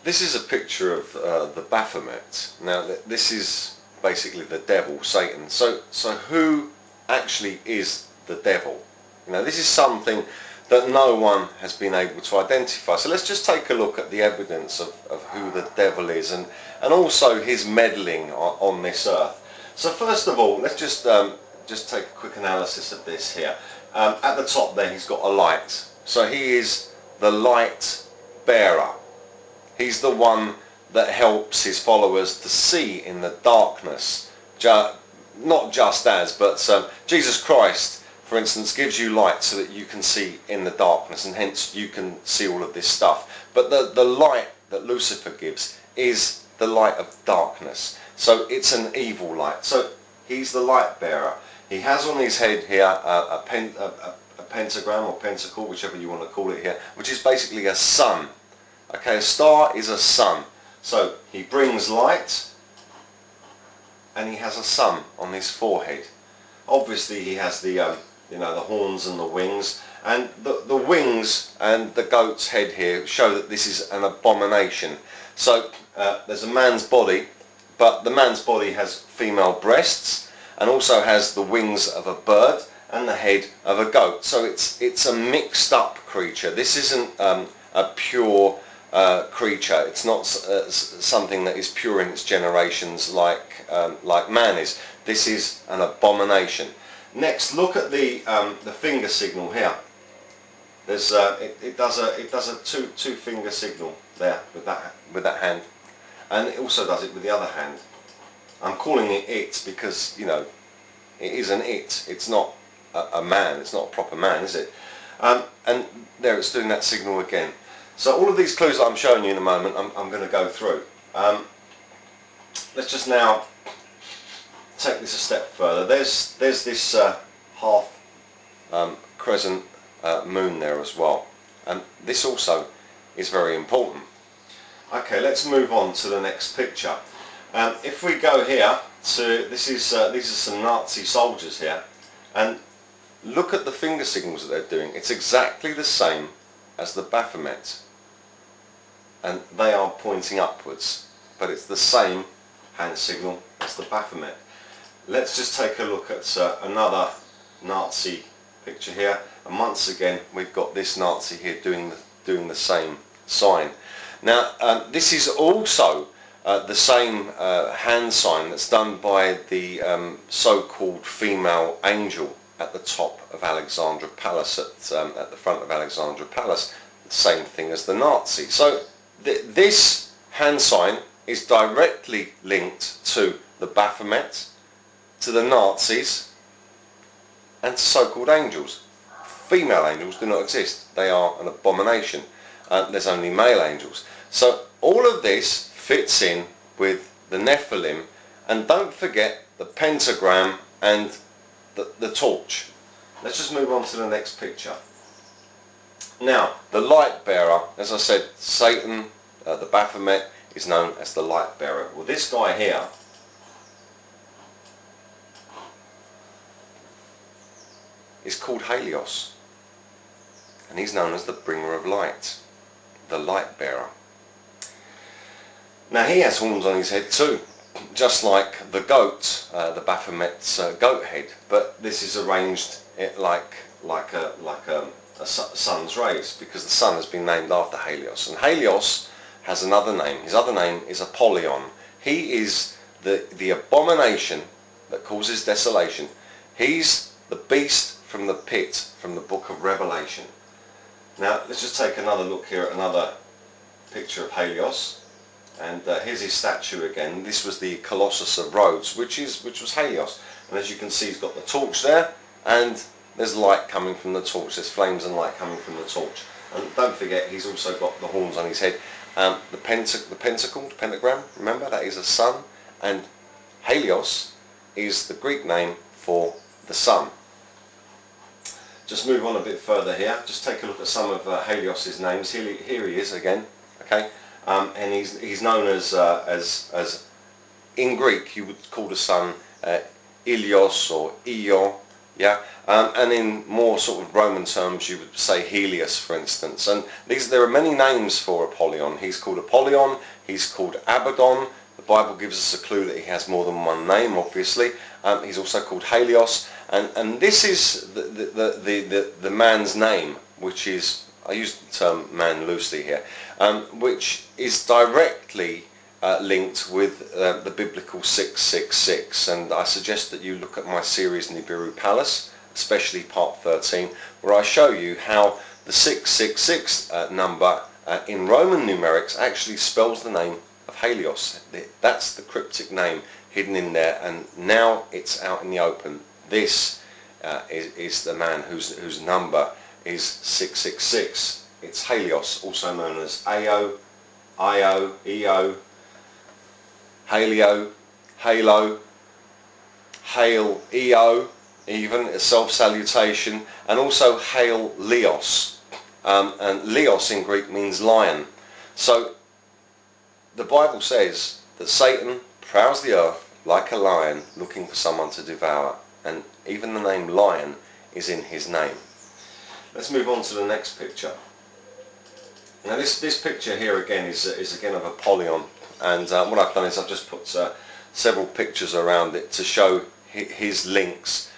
This is a picture of the Baphomet. Now this is basically the devil, Satan. So who actually is the devil? You know, this is something that no one has been able to identify. So let's just take a look at the evidence of who the devil is and also his meddling on this earth. So first of all, let's just take a quick analysis of this here. At the top there he's got a light. So he is the light bearer. He's the one that helps his followers to see in the darkness. Not just as, but Jesus Christ, for instance, gives you light so that you can see in the darkness, and hence you can see all of this stuff. But the light that Lucifer gives is the light of darkness. So it's an evil light. So he's the light bearer. He has on his head here a pentagram or pentacle, whichever you want to call it here, which is basically a sun. Okay, a star is a sun. So he brings light, and he has a sun on his forehead. Obviously he has the you know, the horns and the wings, and the wings and the goat's head here show that this is an abomination. So there's a man's body, but the man's body has female breasts and also has the wings of a bird and the head of a goat. So it's a mixed up creature. This isn't a pure creature. It's not something that is pure in its generations like man is. This is an abomination. Next, look at the finger signal here. There's it does a two finger signal there with that hand, and it also does it with the other hand. I'm calling it because, you know, it is an it. It's not a man. It's not a proper man, is it? And there it's doing that signal again. So all of these clues that I'm showing you in a moment, I'm going to go through. Let's just now take this a step further. There's this half crescent moon there as well, and this also is very important. Okay, let's move on to the next picture. If we go here to these are some Nazi soldiers here, and look at the finger signals that they're doing. It's exactly the same as the Baphomet, and they are pointing upwards, but it's the same hand signal as the Baphomet. Let's just take a look at another Nazi picture here, and once again we've got this Nazi here doing the same sign. Now this is also the same hand sign that's done by the so-called female angel at the top of Alexandra Palace, at the front of Alexandra Palace. The same thing as the Nazi. So this hand sign is directly linked to the Baphomet, to the Nazis, and to so-called angels. Female angels do not exist. They are an abomination. There's only male angels. So all of this fits in with the Nephilim, and don't forget the pentagram and the torch. Let's just move on to the next picture. Now, the light bearer, as I said, Satan, the Baphomet, is known as the light bearer. Well, this guy here is called HALIOS, and he's known as the bringer of light, the light bearer. Now he has horns on his head too, just like the goat, the Baphomet's goat head, but this is arranged like a sun's rays, because the sun has been named after HALIOS, and HALIOS has another name. His other name is Apollyon. He is the abomination that causes desolation. He's the beast from the pit, from the book of Revelation. Now let's just take another look here at another picture of HALIOS, and here's his statue again. This was the Colossus of Rhodes, which was HALIOS, and as you can see he's got the torch there, and there's light coming from the torch. There's flames and light coming from the torch. And don't forget, he's also got the horns on his head. The pentagram, remember, that is a sun, and HALIOS is the Greek name for the sun. Just move on a bit further here. Just take a look at some of HALIOS's names. Here he is again. Okay, and he's known as in Greek you would call the sun Ilios or Io, Yeah, and in more sort of Roman terms, you would say Helios, for instance. And there are many names for Apollyon. He's called Apollyon. He's called Abaddon. The Bible gives us a clue that he has more than one name, obviously. He's also called Halios, and this is the man's name, which is, I use the term man loosely here, which is directly linked with the biblical 666, and I suggest that you look at my series Nibiru Palace, especially part 13, where I show you how the 666 number in Roman numerics actually spells the name of Halios. That's the cryptic name hidden in there, and now it's out in the open. This is the man whose number is 666. It's Halios, also known as Ao, Io, Eo, Halio, Halo, Hail, Eo, even a self-salutation, and also Hail Leos. And Leos in Greek means lion. So the Bible says that Satan prowls the earth like a lion looking for someone to devour, and even the name lion is in his name. Let's move on to the next picture. Now this picture here again is again of Apollyon, and what I've done is I've just put several pictures around it to show his links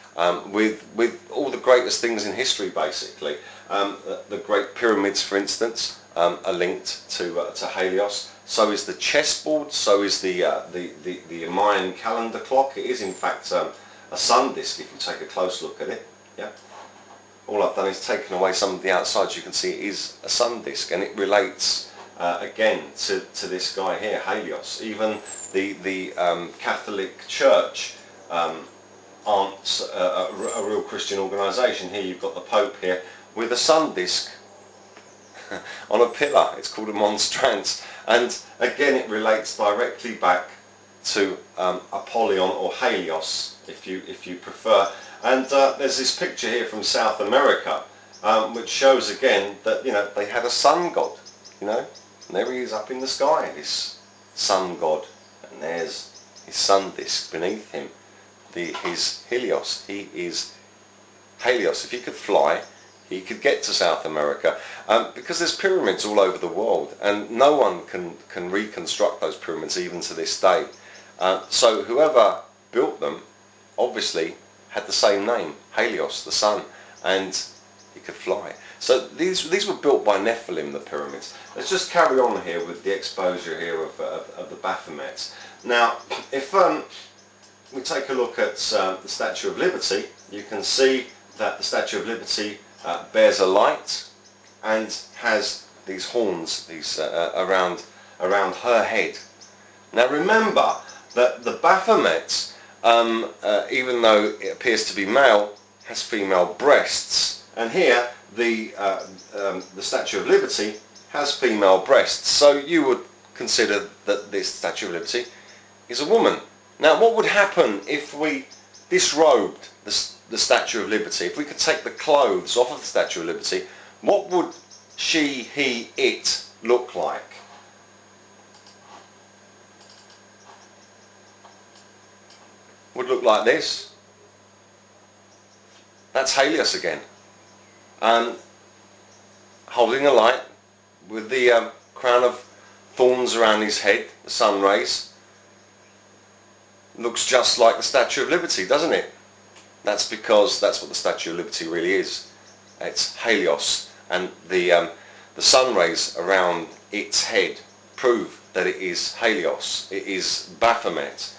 with all the greatest things in history, basically. The Great Pyramids, for instance, are linked to Halios. So is the chessboard. So is the Mayan calendar clock. It is in fact a sun disk if you take a close look at it. Yeah. All I've done is taken away some of the outsides. You can see it is a sun disk, and it relates again to this guy here, Halios. Even the Catholic Church aren't a real Christian organisation. Here you've got the Pope here with a sun disk on a pillar. It's called a monstrance, and again it relates directly back to Apollyon, or Halios if you prefer. And there's this picture here from South America which shows again that they had a sun god, and there he is up in the sky, this sun god, and there's his sun disk beneath him, his Helios. He is Halios. If he could fly, he could get to South America, because there's pyramids all over the world, and no one can reconstruct those pyramids even to this day. So whoever built them obviously had the same name, Halios, the sun, and he could fly. So these were built by Nephilim, the pyramids. Let's just carry on here with the exposure here of the Baphomet. Now, if we take a look at the Statue of Liberty, you can see that the Statue of Liberty bears a light and has these horns, around her head. Now remember that the Baphomet, even though it appears to be male, has female breasts, and here the Statue of Liberty has female breasts. So you would consider that this Statue of Liberty is a woman. Now, what would happen if we disrobed the Statue of Liberty? If we could take the clothes off of the Statue of Liberty, what would she, he, it look like? Would look like this. That's Halios again, holding a light with the crown of thorns around his head, the sun rays. Looks just like the Statue of Liberty, doesn't it? That's because that's what the Statue of Liberty really is. It's Halios, and the sun rays around its head prove that it is Halios. It is Baphomet.